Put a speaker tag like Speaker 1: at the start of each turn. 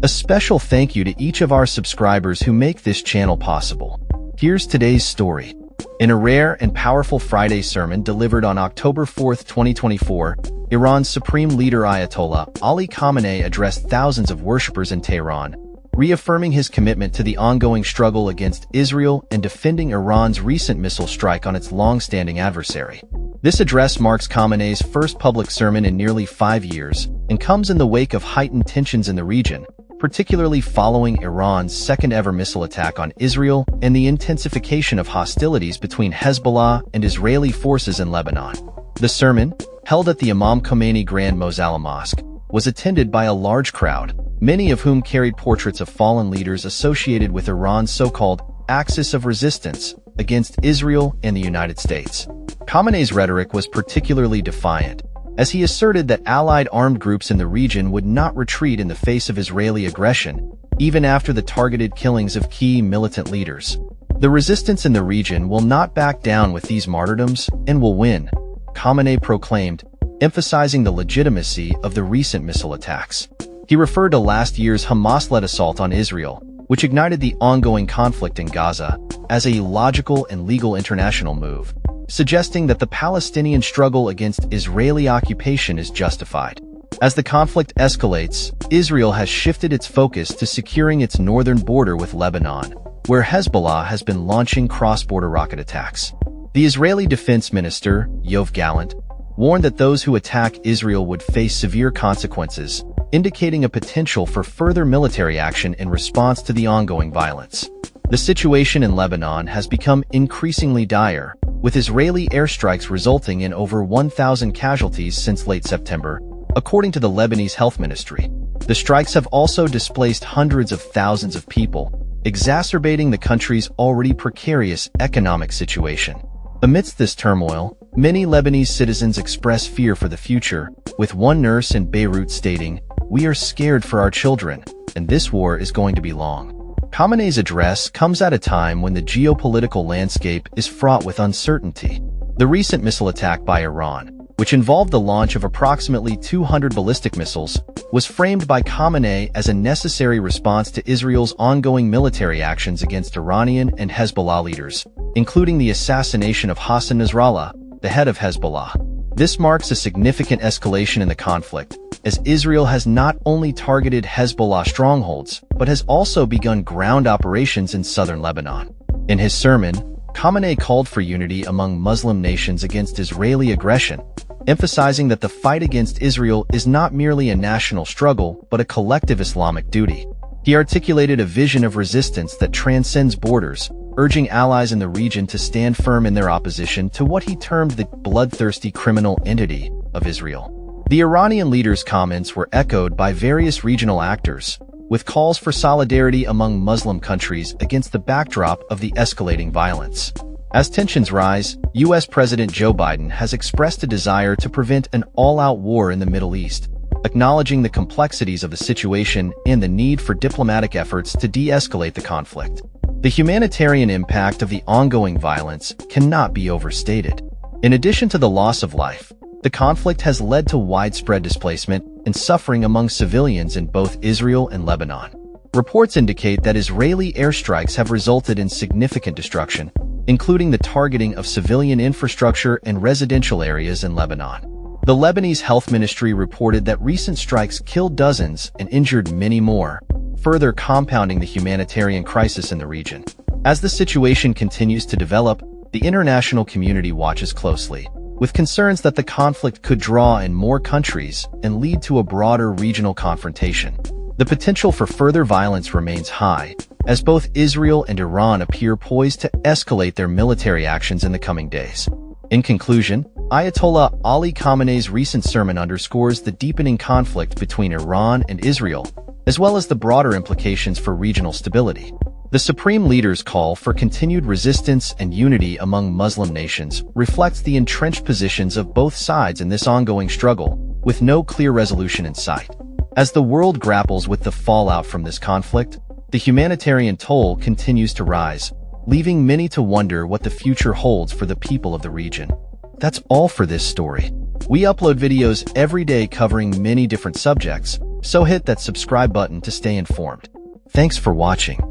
Speaker 1: A special thank you to each of our subscribers who make this channel possible. Here's today's story. In a rare and powerful Friday sermon delivered on October 4, 2024, Iran's supreme leader Ayatollah Ali Khamenei addressed thousands of worshippers in Tehran, reaffirming his commitment to the ongoing struggle against Israel and defending Iran's recent missile strike on its long-standing adversary. This address marks Khamenei's first public sermon in nearly 5 years and comes in the wake of heightened tensions in the region, particularly following Iran's second-ever missile attack on Israel and the intensification of hostilities between Hezbollah and Israeli forces in Lebanon. The sermon, held at the Imam Khamenei Grand Mosalla Mosque, was attended by a large crowd, many of whom carried portraits of fallen leaders associated with Iran's so-called axis of resistance against Israel and the United States. Khamenei's rhetoric was particularly defiant, as he asserted that allied armed groups in the region would not retreat in the face of Israeli aggression, even after the targeted killings of key militant leaders. The resistance in the region will not back down with these martyrdoms and will win, Khamenei proclaimed, emphasizing the legitimacy of the recent missile attacks. He referred to last year's Hamas-led assault on Israel, which ignited the ongoing conflict in Gaza, as a logical and legal international move, suggesting that the Palestinian struggle against Israeli occupation is justified. As the conflict escalates, Israel has shifted its focus to securing its northern border with Lebanon, where Hezbollah has been launching cross-border rocket attacks. The Israeli Defense Minister, Yoav Gallant, warned that those who attack Israel would face severe consequences, indicating a potential for further military action in response to the ongoing violence. The situation in Lebanon has become increasingly dire, with Israeli airstrikes resulting in over 1,000 casualties since late September, according to the Lebanese Health Ministry. The strikes have also displaced hundreds of thousands of people, exacerbating the country's already precarious economic situation. Amidst this turmoil, many Lebanese citizens express fear for the future, with one nurse in Beirut stating, "We are scared for our children, and this war is going to be long." Khamenei's address comes at a time when the geopolitical landscape is fraught with uncertainty. The recent missile attack by Iran, which involved the launch of approximately 200 ballistic missiles, was framed by Khamenei as a necessary response to Israel's ongoing military actions against Iranian and Hezbollah leaders, including the assassination of Hassan Nasrallah, the head of Hezbollah. This marks a significant escalation in the conflict, as Israel has not only targeted Hezbollah strongholds, but has also begun ground operations in southern Lebanon. In his sermon, Khamenei called for unity among Muslim nations against Israeli aggression, emphasizing that the fight against Israel is not merely a national struggle, but a collective Islamic duty. He articulated a vision of resistance that transcends borders, urging allies in the region to stand firm in their opposition to what he termed the bloodthirsty criminal entity of Israel. The Iranian leader's comments were echoed by various regional actors, with calls for solidarity among Muslim countries against the backdrop of the escalating violence. As tensions rise, U.S. President Joe Biden has expressed a desire to prevent an all-out war in the Middle East, acknowledging the complexities of the situation and the need for diplomatic efforts to de-escalate the conflict. The humanitarian impact of the ongoing violence cannot be overstated. In addition to the loss of life, the conflict has led to widespread displacement and suffering among civilians in both Israel and Lebanon. Reports indicate that Israeli airstrikes have resulted in significant destruction, including the targeting of civilian infrastructure and residential areas in Lebanon. The Lebanese Health Ministry reported that recent strikes killed dozens and injured many more, further compounding the humanitarian crisis in the region. As the situation continues to develop, the international community watches closely, with concerns that the conflict could draw in more countries and lead to a broader regional confrontation. The potential for further violence remains high, as both Israel and Iran appear poised to escalate their military actions in the coming days. In conclusion, Ayatollah Ali Khamenei's recent sermon underscores the deepening conflict between Iran and Israel, as well as the broader implications for regional stability. The Supreme Leader's call for continued resistance and unity among Muslim nations reflects the entrenched positions of both sides in this ongoing struggle, with no clear resolution in sight. As the world grapples with the fallout from this conflict, the humanitarian toll continues to rise, leaving many to wonder what the future holds for the people of the region. That's all for this story. We upload videos every day covering many different subjects, So hit that subscribe button to stay informed. Thanks for watching.